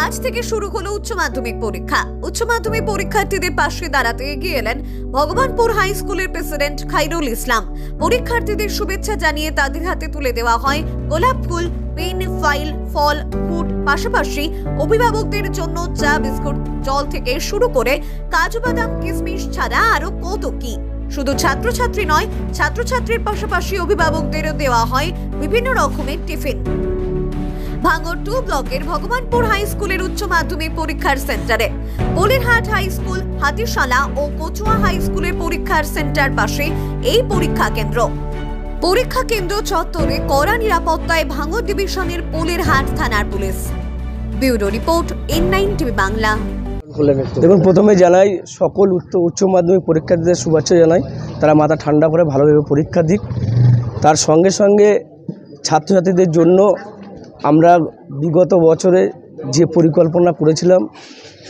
আজ থেকে শুরু হলো উচ্চ মাধ্যমিক পরীক্ষা। উচ্চ মাধ্যমিক পরীক্ষার্থীদের পাশে দাঁড়াতে এগিয়ে এলেন ভগবানপুর হাই স্কুলের প্রেসিডেন্ট খাইরুল ইসলাম। পরীক্ষার্থীদের শুভেচ্ছা জানিয়ে তাদের হাতে তুলে দেওয়া হয় গোলাপ ফুল, পেন, ফাইল, ফল, ফুড, পাশাপাশি অভিভাবকদের জন্য চা, বিস্কুট, জল থেকে শুরু করে কাজু বাদাম, কিশমিশ ছাড়া আরো কত কি। শুধু ছাত্রছাত্রী নয়, ছাত্রছাত্রীর পাশাপাশি অভিভাবকদেরও দেওয়া হয় বিভিন্ন রকমের টিফিন। ভাঙড় 2 ব্লকের ভগবানপুর হাই স্কুলের উচ্চ মাধ্যমিক পরীক্ষার সেন্টারে বলিরহাট হাই স্কুল, হাতিশালা ও কচুয়া হাই স্কুলের পরীক্ষার সেন্টার পাশে এই পরীক্ষা কেন্দ্র। পরীক্ষা কেন্দ্র চত্বরে কড়া নিরাপত্তায় ভাঙড় ডিভিশনের বলিরহাট থানার police. Bureau report, N9 TV Bangla. দেখুন, প্রথমে জানাই সকল উচ্চ মাধ্যমিক পরীক্ষার্থীদের শুভেচ্ছা জানাই। তারা মাথা ঠান্ডা করে ভালোভাবে পরীক্ষা দিক। তার সঙ্গে সঙ্গে ছাত্রছাত্রীদের জন্য আমরা বিগত বছরে যে পরিকল্পনা করেছিলাম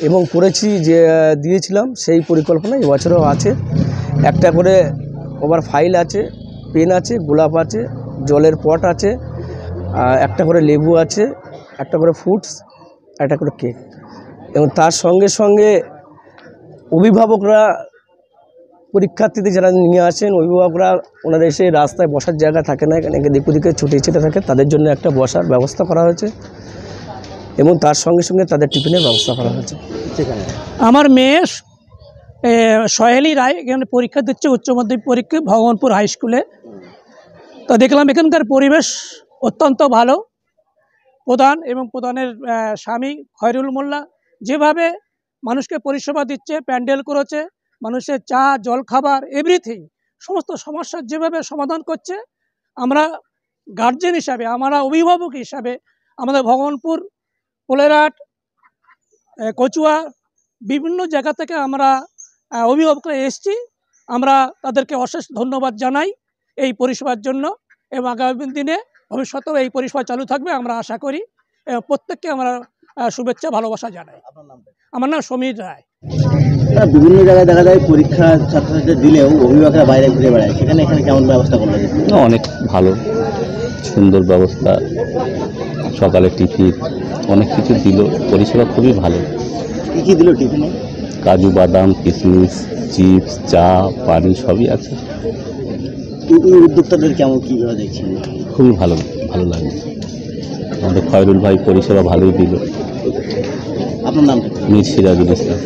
এবং দিয়েছিলাম সেই পরিকল্পনা এবছরও আছে। একটা করে ওভার ফাইল আছে, পেন আছে, গোলাপ আছে, জলের পট আছে, একটা করে লেবু আছে, একটা করে ফ্রুটস, একটা করে কেক। এবং তার সঙ্গে সঙ্গে অভিভাবকরা পরীক্ষার্থীদের যারা নিয়ে আসেন, অভিভাবকরা ওনারা এসে রাস্তায় বসার জায়গা থাকে না, এখানে দিক ওদিকে ছুটে ছিটে থাকে, তাদের জন্য একটা বসার ব্যবস্থা করা হয়েছে এবং তার সঙ্গে সঙ্গে তাদের টিফিনের ব্যবস্থা করা হয়েছে। আমার মেয়ে সহেলি রায় এখানে পরীক্ষা দিচ্ছে উচ্চ মাধ্যমিক পরীক্ষা ভগবানপুর হাই স্কুলে। তো দেখলাম এখানকার পরিবেশ অত্যন্ত ভালো। প্রধান এবং প্রধানের স্বামী খয়রুল মোল্লা যেভাবে মানুষকে পরিষেবা দিচ্ছে, প্যান্ডেল করেছে, মানুষের চা, জল খাবার, এভরিথিং, সমস্ত সমস্যার যেভাবে সমাধান করছে, আমরা গার্জেন হিসাবে, আমরা অভিভাবক হিসাবে, আমাদের ভগবানপুর, বলিরহাট, কচুয়া বিভিন্ন জায়গা থেকে আমরা অভিভাবকরা এসেছি। আমরা তাদেরকে অশেষ ধন্যবাদ জানাই এই পরিষেবার জন্য এবং আগামী দিনে ভবিষ্যতেও এই পরিষেবা চালু থাকবে আমরা আশা করি। প্রত্যেককে আমরা শুভেচ্ছা, ভালোবাসা জানাই। আমার নাম সমীর রায়। বিভিন্ন জায়গায় দেখা যায় পরীক্ষা ছাত্রছাত্রীদের দিলেও অভিভাবকরা বাইরে ঘুরে বেড়ায়, সেখানে এখানে কেমন ব্যবস্থা করলো? না, অনেক ভালো, সুন্দর ব্যবস্থা। সকালে টিফিন অনেক কিছু দিল, পরিষেবা খুবই ভালো। কী কী দিল টিফিনে? কাজু বাদাম, কিশমিশ, চিপস, চা, পানি সবই আছে। এই উদ্যোক্তাদের কেমন কীভাবে দেখছেন? খুবই ভালো লাগে। আমাদের খয়রুল ভাই পরিষেবা ভালোই দিল। আপনার নাম? মির সিরাজুল ইসলাম।